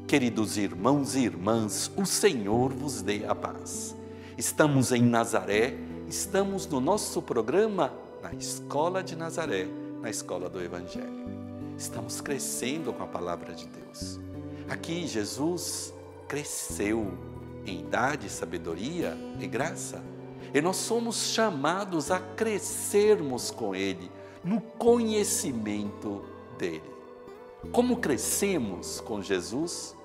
Queridos irmãos e irmãs, o Senhor vos dê a paz. Estamos em Nazaré, estamos no nosso programa na Escola de Nazaré, na Escola do Evangelho. Estamos crescendo com a Palavra de Deus. Aqui Jesus cresceu em idade, sabedoria e graça. E nós somos chamados a crescermos com Ele, no conhecimento dEle. Como crescemos com Jesus?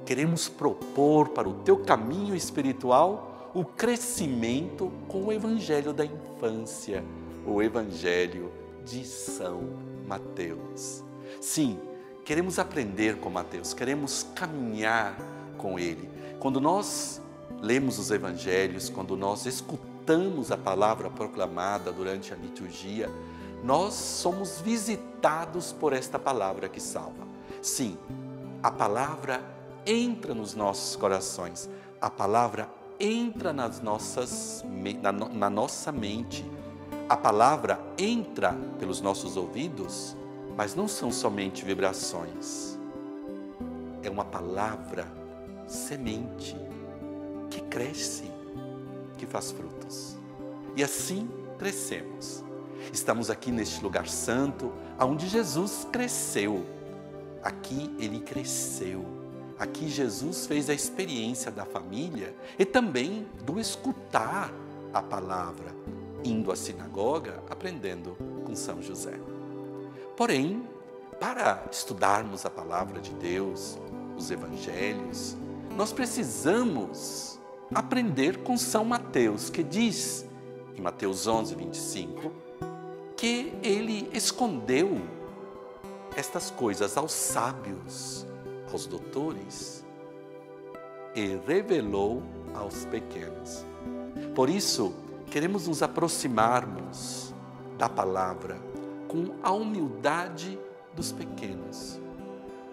Queremos propor para o teu caminho espiritual o crescimento com o Evangelho da infância, o Evangelho de São Mateus. Sim, queremos aprender com Mateus, queremos caminhar com ele. Quando nós lemos os Evangelhos, quando nós escutamos a palavra proclamada durante a liturgia, nós somos visitados por esta palavra que salva. Sim, a palavra entra nos nossos corações, a palavra entra na nossa mente, a palavra entra pelos nossos ouvidos, mas não são somente vibrações. É uma palavra semente que cresce, que faz frutos. E assim crescemos. Estamos aqui neste lugar santo, onde Jesus cresceu. Aqui Ele cresceu. Aqui Jesus fez a experiência da família e também do escutar a palavra, indo à sinagoga, aprendendo com São José. Porém, para estudarmos a palavra de Deus, os Evangelhos, nós precisamos aprender com São Mateus, que diz, em Mateus 11, 25, que ele escondeu estas coisas aos sábios, aos doutores, e revelou aos pequenos. Por isso, queremos nos aproximarmos da palavra com a humildade dos pequenos,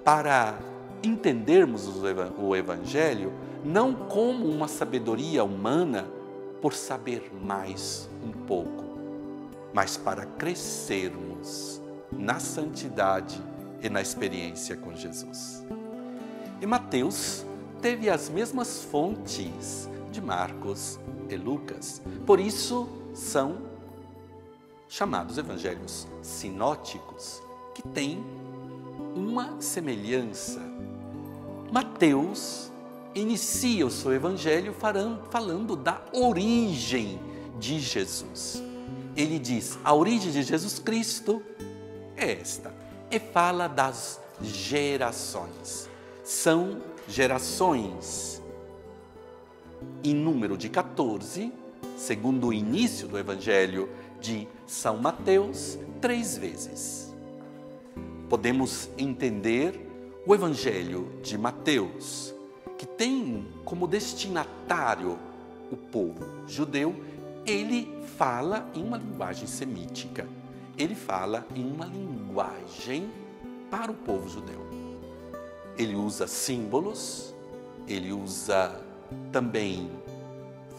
para entendermos o Evangelho não como uma sabedoria humana por saber mais um pouco, mas para crescermos na santidade e na experiência com Jesus. E Mateus teve as mesmas fontes de Marcos e Lucas, por isso são chamados evangelhos sinóticos, que têm uma semelhança. Mateus inicia o seu evangelho falando da origem de Jesus. Ele diz, a origem de Jesus Cristo é esta, e fala das gerações. São gerações em número de 14, segundo o início do evangelho de São Mateus, 3 vezes. Podemos entender o evangelho de Mateus, que tem como destinatário o povo judeu. Ele fala em uma linguagem semítica, ele fala em uma linguagem para o povo judeu. Ele usa símbolos, ele usa também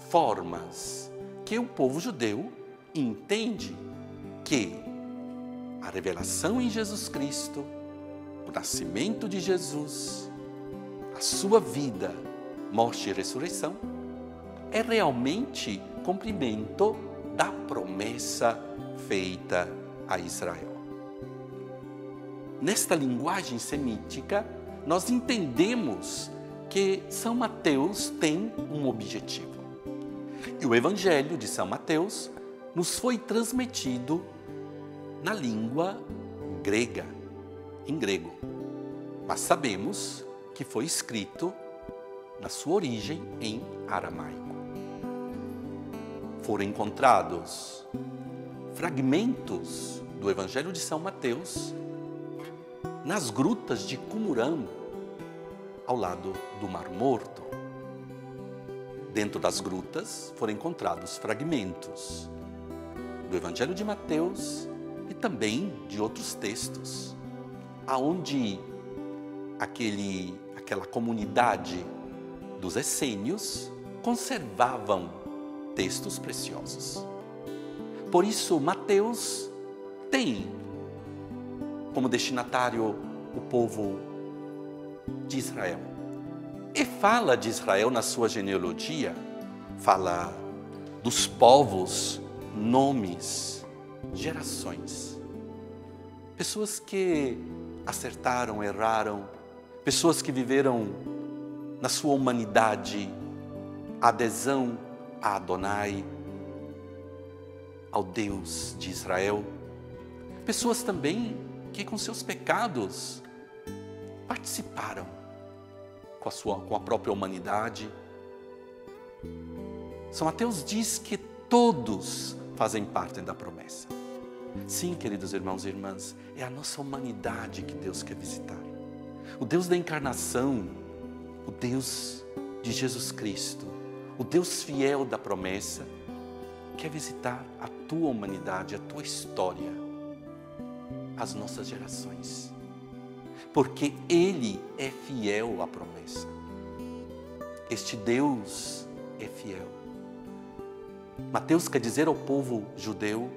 formas que o povo judeu entende que a revelação em Jesus Cristo, o nascimento de Jesus, a sua vida, morte e ressurreição, é realmente cumprimento da promessa feita a Israel. Nesta linguagem semítica, nós entendemos que São Mateus tem um objetivo. E o Evangelho de São Mateus nos foi transmitido na língua grega, em grego. Mas sabemos que foi escrito na sua origem em aramaico. Foram encontrados fragmentos do Evangelho de São Mateus nas grutas de Qumrã, ao lado do Mar Morto. Dentro das grutas foram encontrados fragmentos do Evangelho de Mateus e também de outros textos, aonde aquela comunidade dos essênios conservavam textos preciosos. Por isso, Mateus tem como destinatário o povo de Israel. E fala de Israel na sua genealogia, fala dos povos, nomes, gerações. Pessoas que acertaram, erraram, pessoas que viveram na sua humanidade a adesão a Adonai, ao Deus de Israel. Pessoas também que com seus pecados participaram com a própria humanidade. São Mateus diz que todos fazem parte da promessa. Sim, queridos irmãos e irmãs, é a nossa humanidade que Deus quer visitar. O Deus da encarnação, o Deus de Jesus Cristo, o Deus fiel da promessa, quer visitar a tua humanidade, a tua história, as nossas gerações. Porque Ele é fiel à promessa. Este Deus é fiel. Mateus quer dizer ao povo judeu,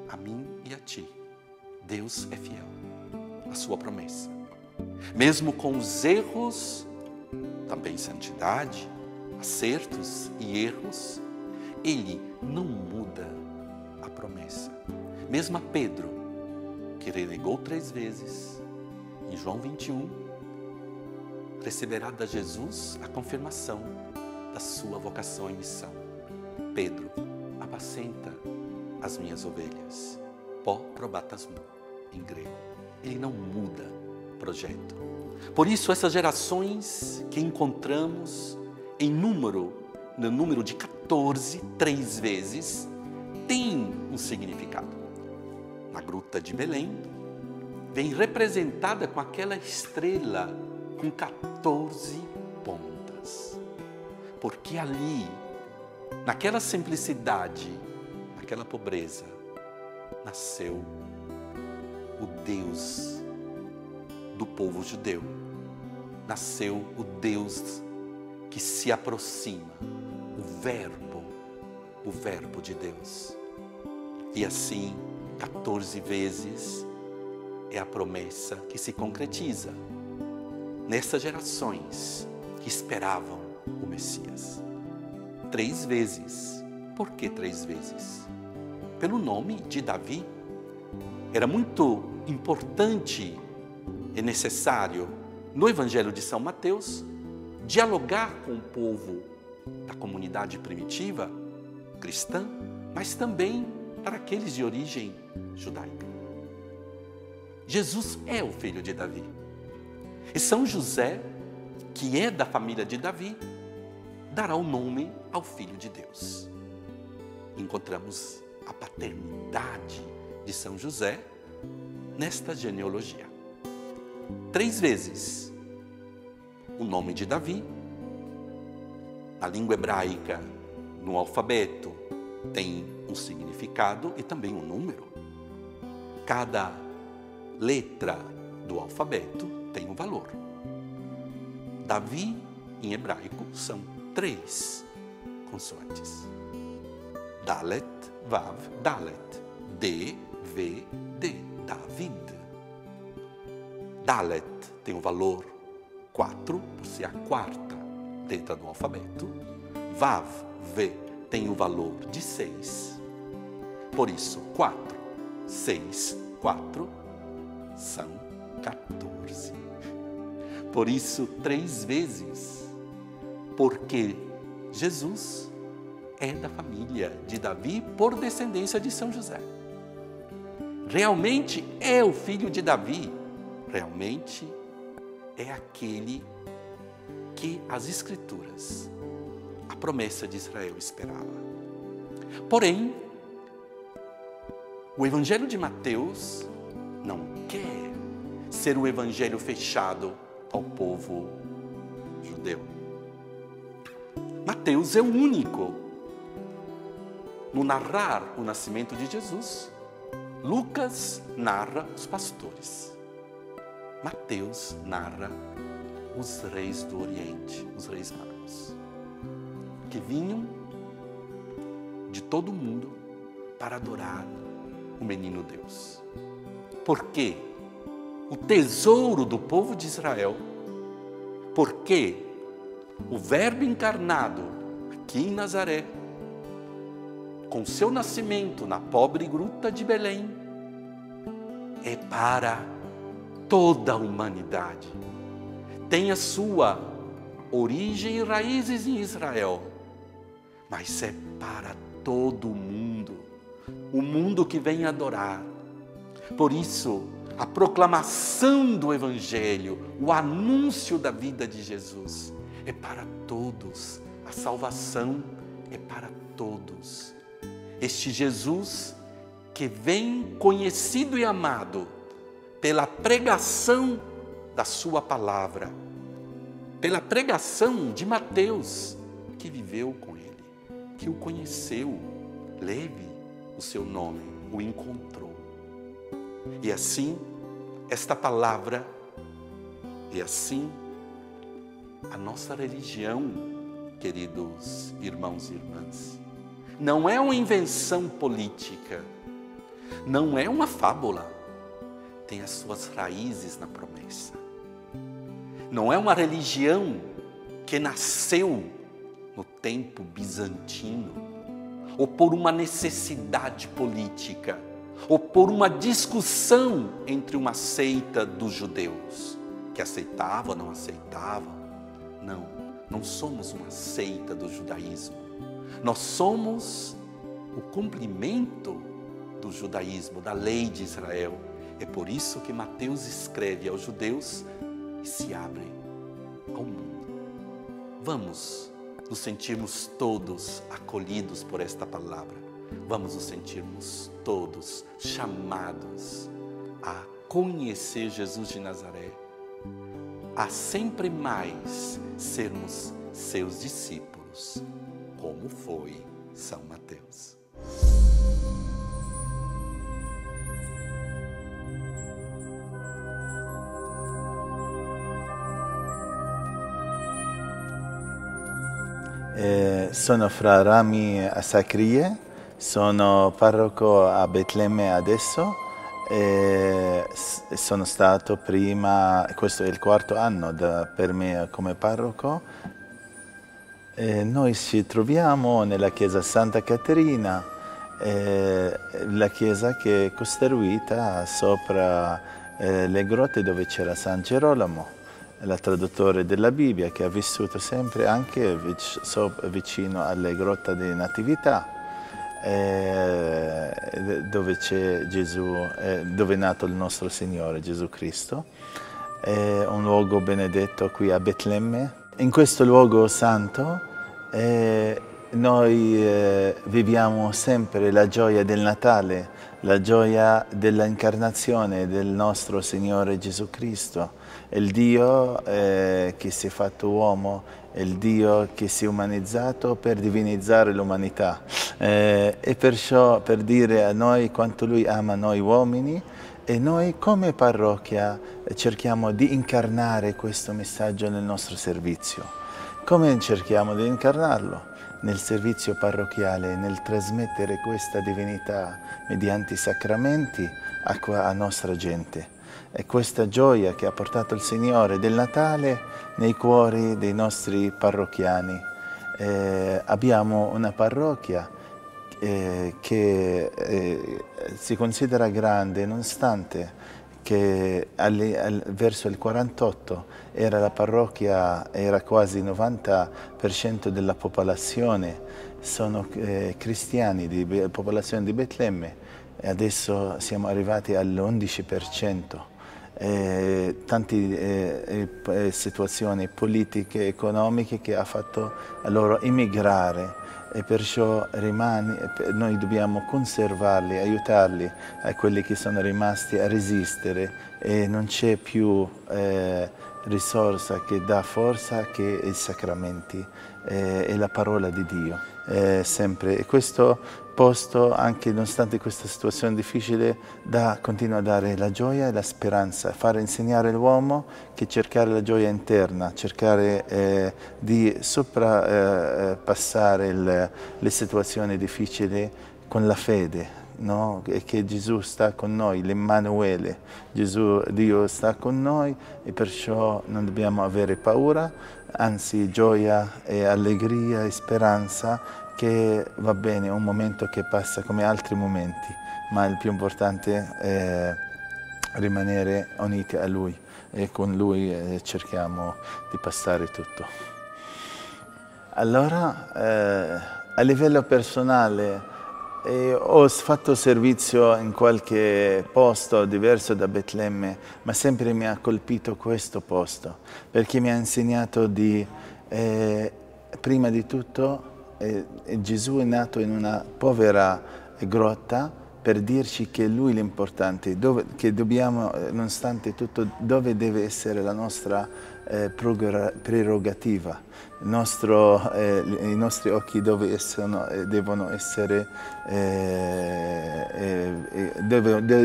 a mim e a ti, Deus é fiel à sua promessa. Mesmo com os erros, também santidade, acertos e erros, Ele não muda a promessa. Mesmo a Pedro, que renegou 3 vezes, em João 21, receberá de Jesus a confirmação da sua vocação e missão. Pedro, apacenta as minhas ovelhas, pó probatasmu, em grego. Ele não muda o projeto. Por isso, essas gerações que encontramos no número de 14, 3 vezes, tem um significado. Na gruta de Belém, vem representada com aquela estrela com 14 pontas. Porque ali, naquela simplicidade, naquela pobreza, nasceu o Deus do povo judeu. Nasceu o Deus que se aproxima, o Verbo de Deus. E assim, 14 vezes é a promessa que se concretiza nessas gerações que esperavam o Messias. 3 vezes. Por que 3 vezes? Pelo nome de Davi. Era muito importante e necessário, no Evangelho de São Mateus, dialogar com o povo da comunidade primitiva, cristã, mas também para aqueles de origem judaica. Jesus é o filho de Davi. E São José, que é da família de Davi, dará o nome ao Filho de Deus. Encontramos a paternidade de São José nesta genealogia. 3 vezes o nome de Davi. Na língua hebraica, no alfabeto, tem um significado e também um número. Cada letra do alfabeto tem um valor. Davi, em hebraico, são 3 consoantes. Dalet, Vav, Dalet. D, V, D. David. Dalet tem o valor 4, por ser a 4ª letra do alfabeto. Vav, V, tem o valor de 6. Por isso, 4, 6, 4 são 14. Por isso, 3 vezes. Porque Jesus é da família de Davi por descendência de São José. Realmente é o filho de Davi. Realmente é aquele que as Escrituras, a promessa de Israel, esperava. Porém, o Evangelho de Mateus não quer ser um evangelho fechado ao povo judeu. Mateus é o único no narrar o nascimento de Jesus. Lucas narra os pastores. Mateus narra os reis do Oriente, os reis magos, que vinham de todo o mundo para adorar o menino Deus. Porque o tesouro do povo de Israel Porque o Verbo encarnado aqui em Nazaré, com seu nascimento na pobre gruta de Belém, é para toda a humanidade. Tem a sua origem e raízes em Israel, mas é para todo o mundo que vem adorar. Por isso, a proclamação do Evangelho, o anúncio da vida de Jesus, é para todos. A salvação é para todos. Este Jesus que vem conhecido e amado pela pregação da sua palavra, pela pregação de Mateus, que viveu com ele, que o conheceu, Levi, o seu nome, o encontrou. E assim, esta palavra, e assim, a nossa religião, queridos irmãos e irmãs, não é uma invenção política, não é uma fábula, tem as suas raízes na promessa. Não é uma religião que nasceu no tempo bizantino, ou por uma necessidade política, ou por uma discussão entre uma seita dos judeus, que aceitava ou não aceitava. Não, não somos uma seita do judaísmo. Nós somos o cumprimento do judaísmo, da lei de Israel. É por isso que Mateus escreve aos judeus e se abre ao mundo. Vamos nos sentirmos todos acolhidos por esta palavra. Vamos nos sentirmos todos chamados a conhecer Jesus de Nazaré, a sempre mais sermos seus discípulos, como foi São Mateus. Sono Fra Rami Sacrie, sono parroco a Betlemme adesso, sono stato prima, questo è il quarto anno per me come parroco. Noi ci troviamo nella chiesa Santa Caterina, la chiesa che è costruita sopra le grotte dove c'era San Gerolamo, la traduttore della Bibbia, che ha vissuto sempre anche vicino alle grotte di Natività, dove c'è Gesù, dove è nato il nostro Signore Gesù Cristo. È un luogo benedetto qui a Betlemme. In questo luogo santo noi viviamo sempre la gioia del Natale, la gioia dell'incarnazione del nostro Signore Gesù Cristo, il Dio che si è fatto uomo, il Dio che si è umanizzato per divinizzare l'umanità. E perciò per dire a noi quanto Lui ama noi uomini, e noi come parrocchia cerchiamo di incarnare questo messaggio nel nostro servizio. Come cerchiamo di incarnarlo? Nel servizio parrocchiale, nel trasmettere questa divinità mediante i sacramenti a nostra gente. E questa gioia che ha portato il Signore del Natale nei cuori dei nostri parrocchiani. Abbiamo una parrocchia che si considera grande, nonostante che verso il 48 la parrocchia era quasi il 90% della popolazione, sono cristiani, di popolazione di Betlemme, e adesso siamo arrivati all'11%. Tante situazioni politiche e economiche che ha fatto loro immigrare, e perciò noi dobbiamo conservarli, aiutarli a quelli che sono rimasti a resistere, e non c'è più risorsa che dà forza che i sacramenti e la parola di Dio. Sempre. E questo posto, anche nonostante questa situazione difficile, continua a dare la gioia e la speranza, fare insegnare l'uomo che cercare la gioia interna, cercare di passare le situazioni difficili con la fede, no? E che Gesù sta con noi, l'Emmanuele. Dio sta con noi e perciò non dobbiamo avere paura, anzi gioia e allegria e speranza che va bene, un momento che passa come altri momenti, ma il più importante è rimanere uniti a Lui e con Lui cerchiamo di passare tutto. Allora, a livello personale, ho fatto servizio in qualche posto diverso da Betlemme, ma sempre mi ha colpito questo posto, perché mi ha insegnato di, prima di tutto, Gesù è nato in una povera grotta per dirci che Lui è l'importante, che dobbiamo, nonostante tutto, dove deve essere la nostra prerogativa. I nostri occhi dove devono essere,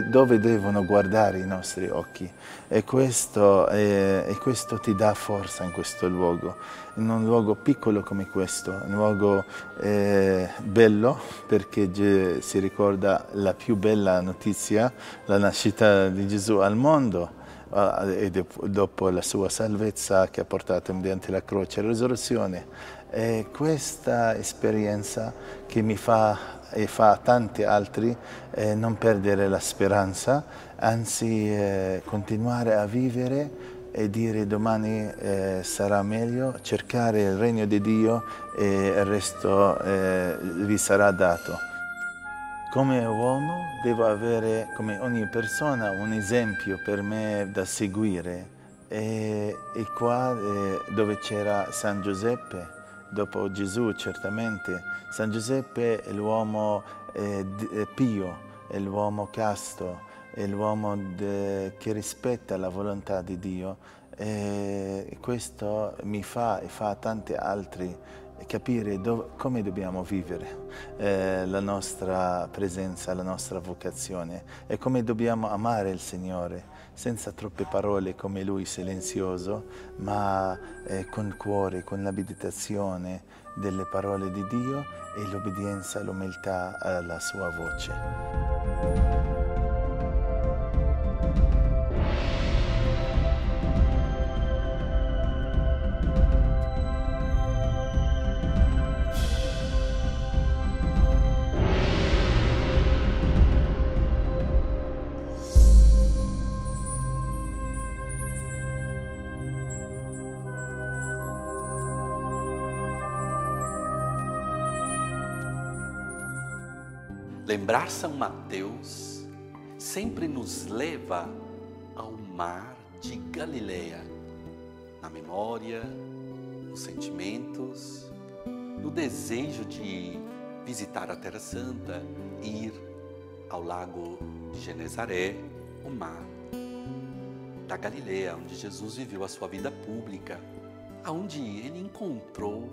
dove devono guardare i nostri occhi. E questo ti dà forza in questo luogo, in un luogo piccolo come questo, un luogo bello, perché si ricorda la più bella notizia, la nascita di Gesù al mondo, e dopo la sua salvezza che ha portato mediante la croce e la risurrezione. E questa esperienza che mi fa e fa a tanti altri non perdere la speranza, anzi continuare a vivere e dire domani sarà meglio, cercare il regno di Dio e il resto vi sarà dato. Come uomo devo avere, come ogni persona, un esempio per me da seguire. E qua dove c'era San Giuseppe, dopo Gesù certamente, San Giuseppe è l'uomo pio, è l'uomo casto, è l'uomo che rispetta la volontà di Dio. E questo mi fa e fa a tanti altri capire come dobbiamo vivere la nostra presenza, la nostra vocazione e come dobbiamo amare il Signore senza troppe parole come Lui silenzioso, ma con cuore, con la meditazione delle parole di Dio e l'obbedienza, l'umiltà alla sua voce. Lembrar São Mateus sempre nos leva ao mar de Galileia, na memória, nos sentimentos, no desejo de visitar a Terra Santa, ir ao lago de Genezaré, o mar da Galileia, onde Jesus viveu a sua vida pública, onde ele encontrou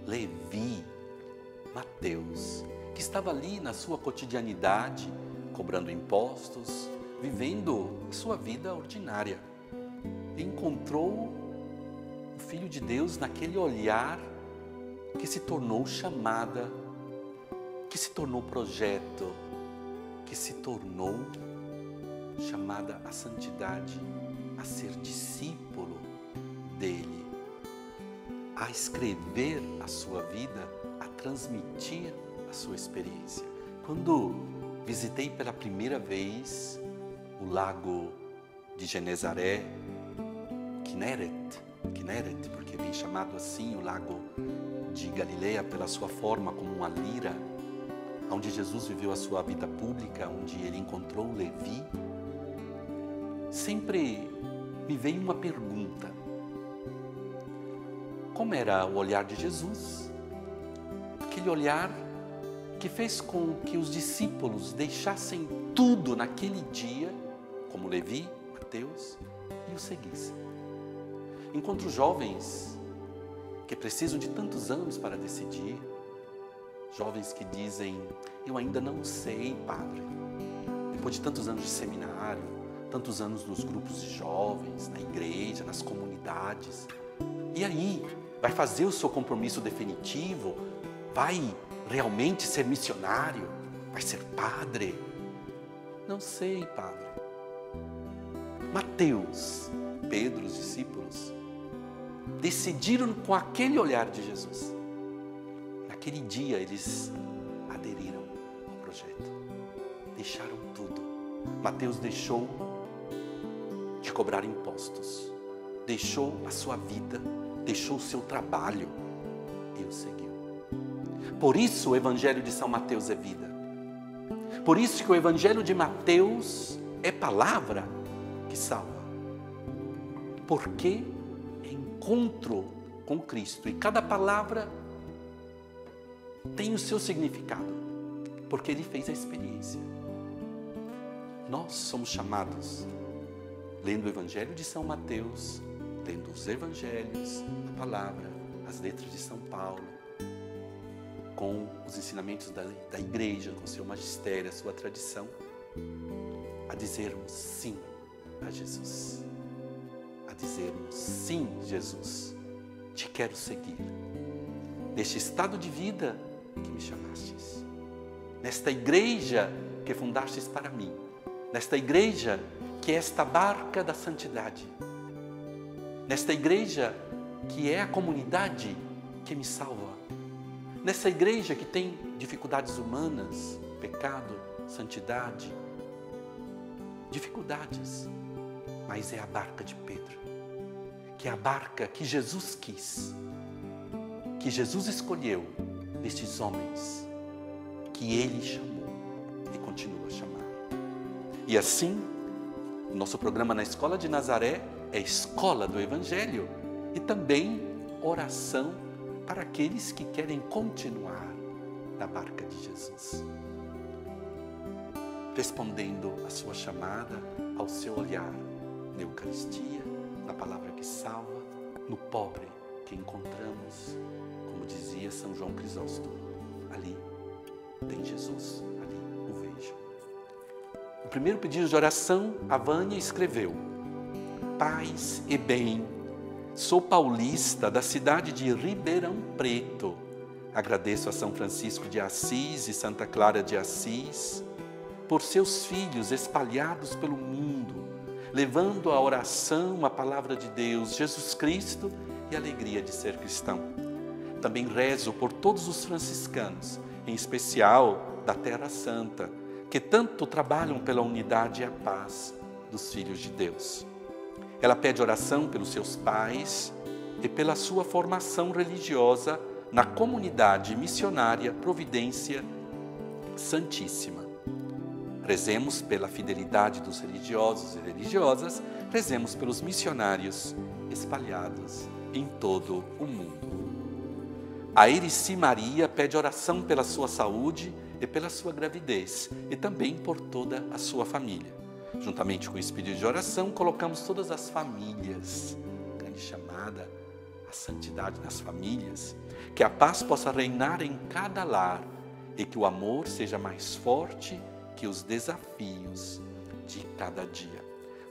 Levi, Mateus, que estava ali na sua cotidianidade, cobrando impostos, vivendo a sua vida ordinária. E encontrou o Filho de Deus naquele olhar que se tornou chamada, que se tornou projeto, que se tornou chamada à santidade, a ser discípulo dele, a escrever a sua vida, a transmitir a sua experiência. Quando visitei pela primeira vez o lago de Genezaré, Kinneret, porque vem chamado assim o lago de Galileia pela sua forma como uma lira, onde Jesus viveu a sua vida pública, onde ele encontrou Levi, sempre me veio uma pergunta: como era o olhar de Jesus? Aquele olhar que fez com que os discípulos deixassem tudo naquele dia, como Levi, Mateus, e o seguissem. Encontro jovens que precisam de tantos anos para decidir, jovens que dizem: eu ainda não sei, padre. Depois de tantos anos de seminário, tantos anos nos grupos de jovens, na igreja, nas comunidades, e aí, vai fazer o seu compromisso definitivo? Vai realmente ser missionário? Vai ser padre? Não sei, Padre. Mateus, Pedro, os discípulos, decidiram com aquele olhar de Jesus. Naquele dia eles aderiram ao projeto, deixaram tudo. Mateus deixou de cobrar impostos, deixou a sua vida, deixou o seu trabalho e o seguiu. Por isso o Evangelho de São Mateus é vida. Por isso que o Evangelho de Mateus é palavra que salva. Porque é encontro com Cristo. E cada palavra tem o seu significado. Porque Ele fez a experiência. Nós somos chamados, lendo o Evangelho de São Mateus, lendo os Evangelhos, a palavra, as letras de São Paulo, com os ensinamentos da igreja, com seu magistério, a sua tradição, a dizermos sim a Jesus. A dizermos sim, Jesus, te quero seguir. Neste estado de vida que me chamastes, nesta igreja que fundastes para mim, nesta igreja que é esta barca da santidade, nesta igreja que é a comunidade que me salva, nessa igreja que tem dificuldades humanas, pecado, santidade, dificuldades, mas é a barca de Pedro, que é a barca que Jesus quis, que Jesus escolheu nestes homens, que Ele chamou e continua a chamar. E assim, o nosso programa na Escola de Nazaré é a escola do Evangelho e também oração para aqueles que querem continuar na barca de Jesus. Respondendo à sua chamada, ao seu olhar, na Eucaristia, na palavra que salva, no pobre que encontramos, como dizia São João Crisóstomo, ali tem Jesus, ali o vejo. No primeiro pedido de oração, a Vânia escreveu: paz e bem, sou paulista da cidade de Ribeirão Preto. Agradeço a São Francisco de Assis e Santa Clara de Assis por seus filhos espalhados pelo mundo, levando a oração, a palavra de Deus, Jesus Cristo e a alegria de ser cristão. Também rezo por todos os franciscanos, em especial da Terra Santa, que tanto trabalham pela unidade e a paz dos filhos de Deus. Ela pede oração pelos seus pais e pela sua formação religiosa na comunidade missionária Providência Santíssima. Rezemos pela fidelidade dos religiosos e religiosas, rezemos pelos missionários espalhados em todo o mundo. A Erici Maria pede oração pela sua saúde e pela sua gravidez e também por toda a sua família. Juntamente com esse pedido de oração, colocamos todas as famílias, grande chamada, a santidade nas famílias, que a paz possa reinar em cada lar e que o amor seja mais forte que os desafios de cada dia.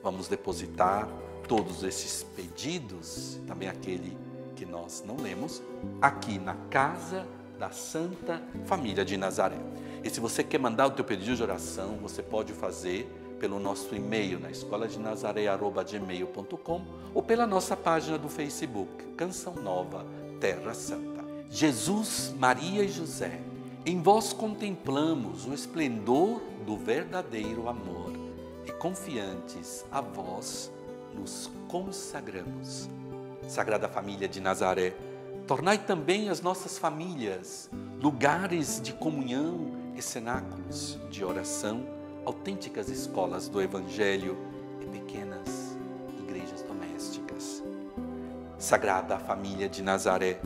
Vamos depositar todos esses pedidos, também aquele que nós não lemos, aqui na casa da Santa Família de Nazaré. E se você quer mandar o teu pedido de oração, você pode fazer pelo nosso e-mail na escoladenazaré@gmail.com ou pela nossa página do Facebook, Canção Nova Terra Santa. Jesus, Maria e José, em vós contemplamos o esplendor do verdadeiro amor e confiantes a vós nos consagramos. Sagrada Família de Nazaré, tornai também as nossas famílias lugares de comunhão e cenáculos de oração, autênticas escolas do Evangelho e pequenas igrejas domésticas. Sagrada Família de Nazaré,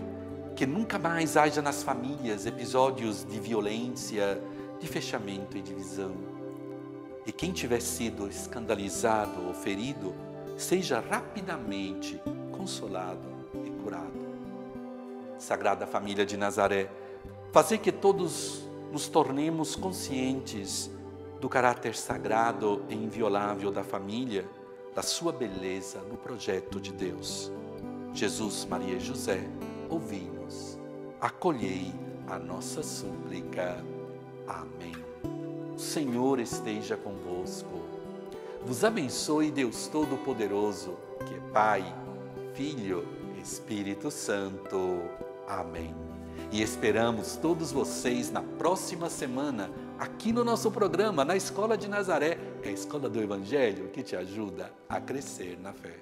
que nunca mais haja nas famílias episódios de violência, de fechamento e divisão. E quem tiver sido escandalizado ou ferido, seja rapidamente consolado e curado. Sagrada Família de Nazaré, fazei que todos nos tornemos conscientes do caráter sagrado e inviolável da família, da sua beleza no projeto de Deus. Jesus, Maria e José, ouvi-nos, acolhei a nossa súplica. Amém. Senhor esteja convosco. Vos abençoe Deus Todo-Poderoso, que é Pai, Filho, Espírito Santo. Amém. E esperamos todos vocês na próxima semana, aqui no nosso programa, na Escola de Nazaré, é a Escola do Evangelho que te ajuda a crescer na fé.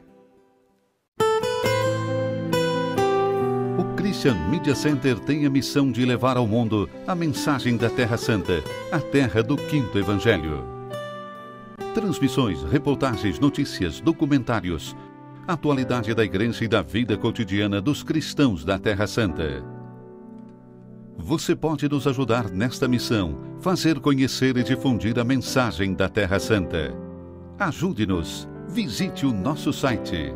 O Christian Media Center tem a missão de levar ao mundo a mensagem da Terra Santa, a terra do Quinto Evangelho. Transmissões, reportagens, notícias, documentários, atualidade da Igreja e da vida cotidiana dos cristãos da Terra Santa. Você pode nos ajudar nesta missão, fazer conhecer e difundir a mensagem da Terra Santa. Ajude-nos. Visite o nosso site